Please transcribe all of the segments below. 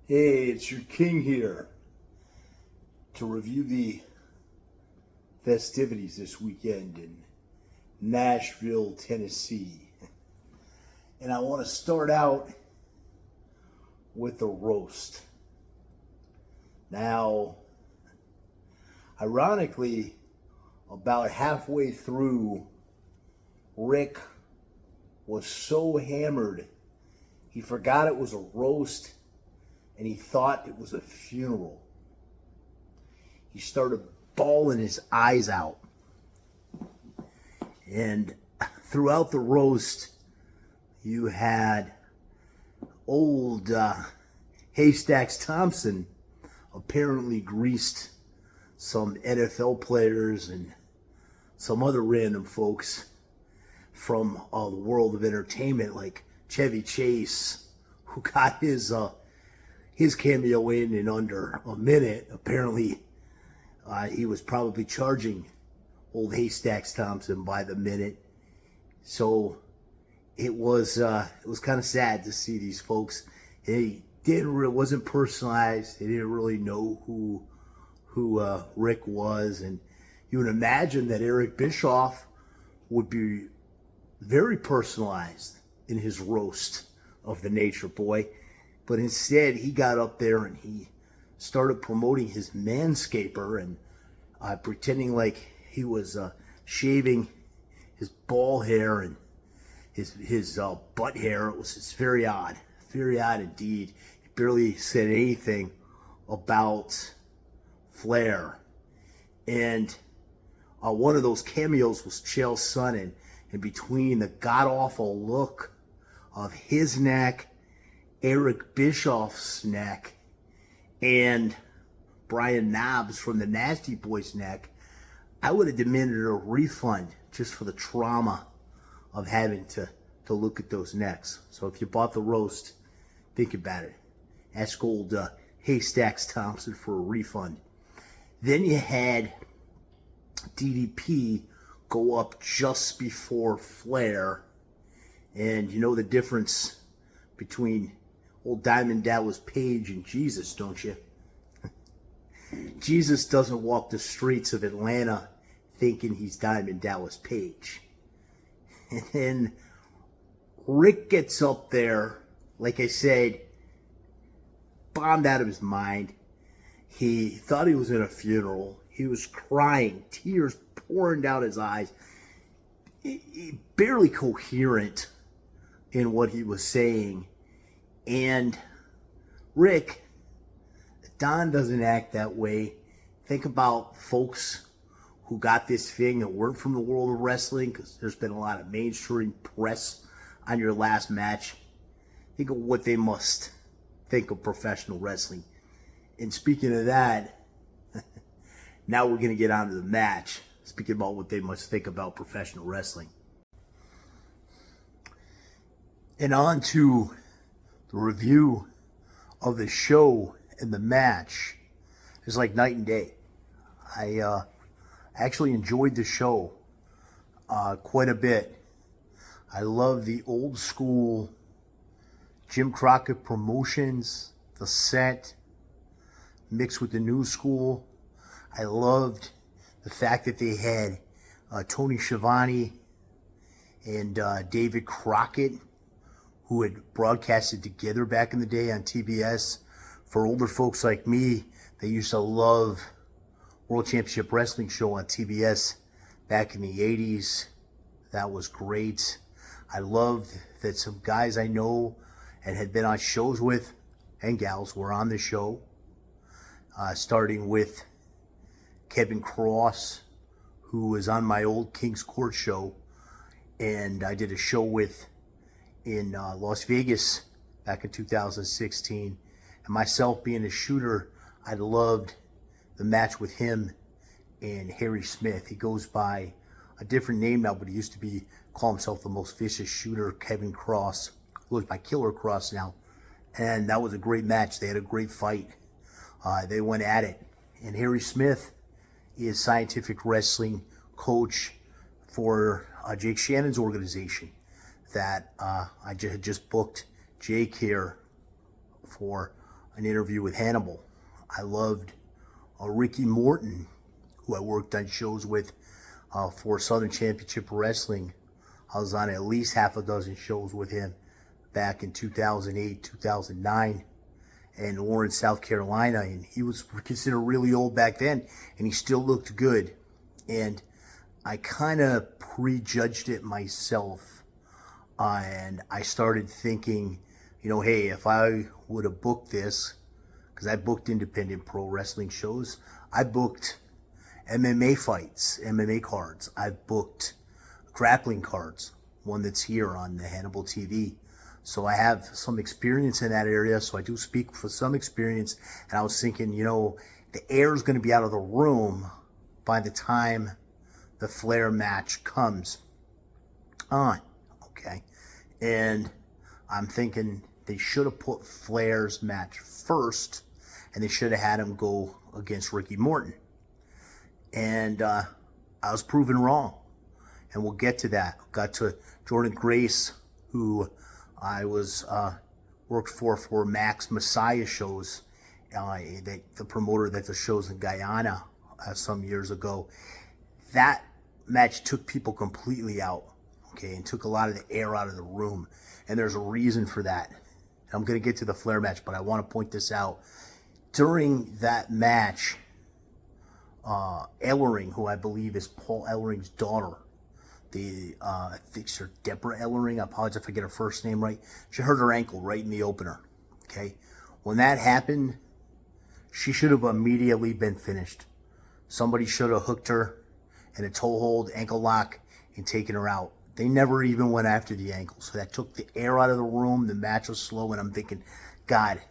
Hey, it's your king here to review the festivities this weekend in Nashville, Tennessee. And I want to start out with a roast. Now, ironically, about halfway through, Rick was so hammered, he forgot it was a roast and he thought it was a funeral. He started bawling his eyes out. And throughout the roast, you had old Haystacks Thompson apparently greased some NFL players and some other random folks from the world of entertainment, like Chevy Chase, who got his cameo in under a minute. Apparently, he was probably charging old Haystacks Thompson by the minute. So it was kind of sad to see these folks. It wasn't personalized. They didn't really know who Rick was, and you would imagine that Eric Bischoff would be very personalized in his roast of the Nature Boy. But instead, he got up there and he started promoting his manscaper and pretending like he was shaving his ball hair and his butt hair. It was just very odd indeed. He barely said anything about Flair. And one of those cameos was Chael Sonnen, and between the god-awful look of his neck, Eric Bischoff's neck, and Brian Knobbs from the Nasty Boys neck, I would have demanded a refund just for the trauma of having to look at those necks. So if you bought the roast, think about it. Ask old Haystacks Thompson for a refund. Then you had DDP go up just before Flair, and you know the difference between old Diamond Dallas Page and Jesus, don't you? Jesus doesn't walk the streets of Atlanta thinking he's Diamond Dallas Page. And then Rick gets up there, like I said, bombed out of his mind. He thought he was in a funeral. He was crying, tears pouring down his eyes. He barely coherent in what he was saying. And Rick, Don doesn't act that way. Think about folks who got this thing that weren't from the world of wrestling, because there's been a lot of mainstream press on your last match. Think of what they must think of professional wrestling. And speaking of that, now we're going to get on to the match. Speaking about what they must think about professional wrestling. And on to the review of the show and the match. It's like night and day. I actually enjoyed the show quite a bit. I love the old school Jim Crockett promotions, the set, mixed with the new school. I loved the fact that they had Tony Schiavone and David Crockett, who had broadcasted together back in the day on TBS. For older folks like me, they used to love World Championship Wrestling show on TBS back in the 80s. That was great. I loved that some guys I know and had been on shows with, and gals, were on the show. Starting with Kevin Cross, who was on my old King's Court show, and I did a show with in Las Vegas back in 2016. And myself being a shooter, I loved the match with him and Harry Smith. He goes by a different name now, but he used to call himself the most vicious shooter, Kevin Cross. He goes by Killer Cross now. And that was a great match. They had a great fight. They went at it. And Harry Smith is scientific wrestling coach for Jake Shannon's organization that I had just booked Jake here for an interview with Hannibal. I loved Ricky Morton, who I worked on shows with for Southern Championship Wrestling. I was on at least half a dozen shows with him back in 2008, 2009 in Lawrence, South Carolina. And he was considered really old back then, and he still looked good. And I kind of prejudged it myself. And I started thinking, you know, hey, if I would have booked this, because I booked independent pro wrestling shows, I booked MMA fights, MMA cards. I've booked grappling cards, one that's here on the Hannibal TV. So I have some experience in that area, so I do speak for some experience. And I was thinking, you know, the air is going to be out of the room by the time the Flair match comes on, okay? And I'm thinking they should have put Flair's match first, and they should have had him go against Ricky Morton. And I was proven wrong, and we'll get to that. Got to Jordan Grace, who I was worked for Max Messiah shows, the promoter that does shows in Guyana some years ago. That match took people completely out, okay, and took a lot of the air out of the room, and there's a reason for that. I'm going to get to the Flair match, but I want to point this out. During that match, Ellering, who I believe is Paul Ellering's daughter, I think it's her Deborah Ellering, I apologize if I get her first name right, she hurt her ankle right in the opener, okay? When that happened, she should have immediately been finished. Somebody should have hooked her in a toe hold, ankle lock, and taken her out. They never even went after the ankle, so that took the air out of the room. The match was slow, and I'm thinking, God,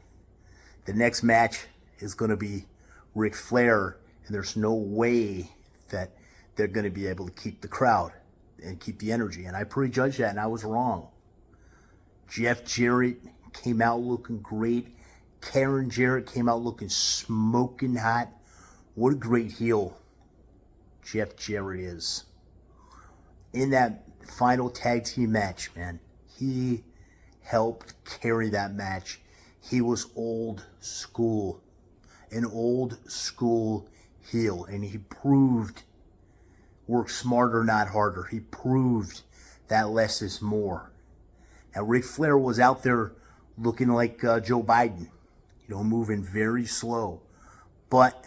the next match is going to be Ric Flair, and there's no way that they're going to be able to keep the crowd and keep the energy. And I prejudged that, and I was wrong. Jeff Jarrett came out looking great. Karen Jarrett came out looking smoking hot. What a great heel Jeff Jarrett is. In that final tag team match, man, he helped carry that match. He was old school, an old school heel, and he proved work smarter, not harder. He proved that less is more. Now, Ric Flair was out there looking like Joe Biden, you know, moving very slow. But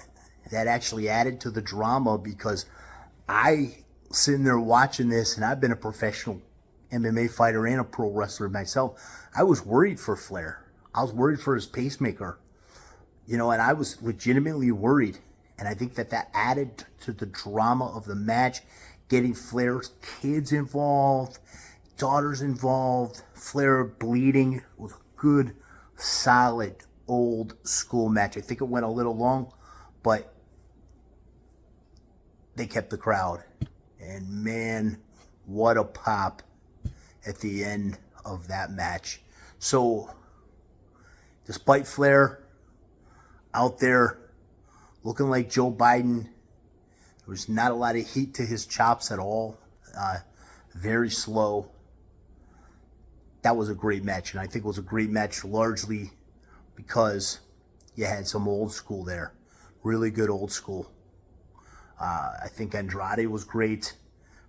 that actually added to the drama, because I sitting there watching this, and I've been a professional MMA fighter and a pro wrestler myself. I was worried for Flair. I was worried for his pacemaker, you know, and I was legitimately worried. And I think that added to the drama of the match, getting Flair's kids involved, daughters involved, Flair bleeding. It was a good, solid, old school match. I think it went a little long, but they kept the crowd. And man, what a pop at the end of that match. So, despite Flair out there looking like Joe Biden, there was not a lot of heat to his chops at all. Very slow. That was a great match, and I think it was a great match largely because you had some old school there. Really good old school. I think Andrade was great.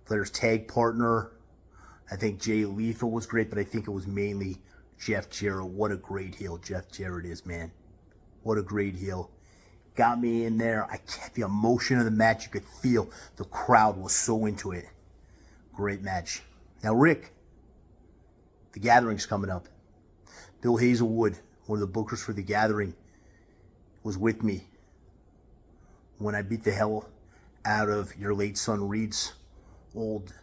Flair's tag partner. I think Jay Lethal was great, but I think it was mainly Jeff Jarrett. What a great heel Jeff Jarrett is, man. What a great heel. Got me in there. The emotion of the match, you could feel the crowd was so into it. Great match. Now, Rick, The Gathering's coming up. Bill Hazelwood, one of the bookers for The Gathering, was with me when I beat the hell out of your late son Reed's old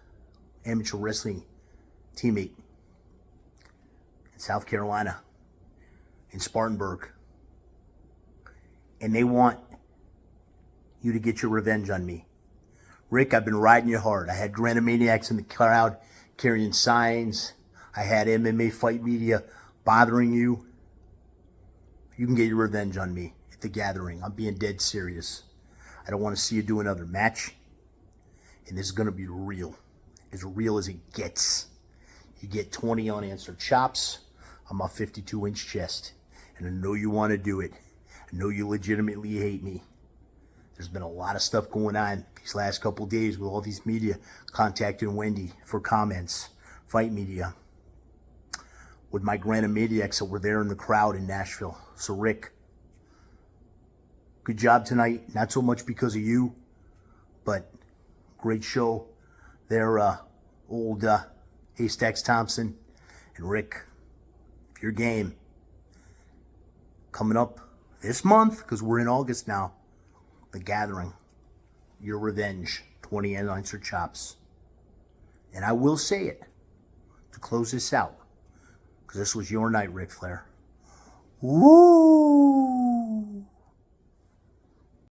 amateur wrestling teammate in South Carolina, in Spartanburg. And they want you to get your revenge on me. Rick, I've been riding you hard. I had Grantomaniacs in the crowd carrying signs. I had MMA Fight Media bothering you. You can get your revenge on me at The Gathering. I'm being dead serious. I don't want to see you do another match. And this is going to be real as it gets. You get 20 unanswered chops on my 52-inch chest. And I know you want to do it. I know you legitimately hate me. There's been a lot of stuff going on these last couple of days with all these media contacting Wendy for comments. Fight media. With my Granamaniacs that were there in the crowd in Nashville. So Rick, good job tonight. Not so much because of you, but great show there, old Haystacks Thompson and Rick. If you're game, coming up this month, because we're in August now, The Gathering, Your Revenge, 20 unanswered chops. And I will say it to close this out, because this was your night, Ric Flair. Woo!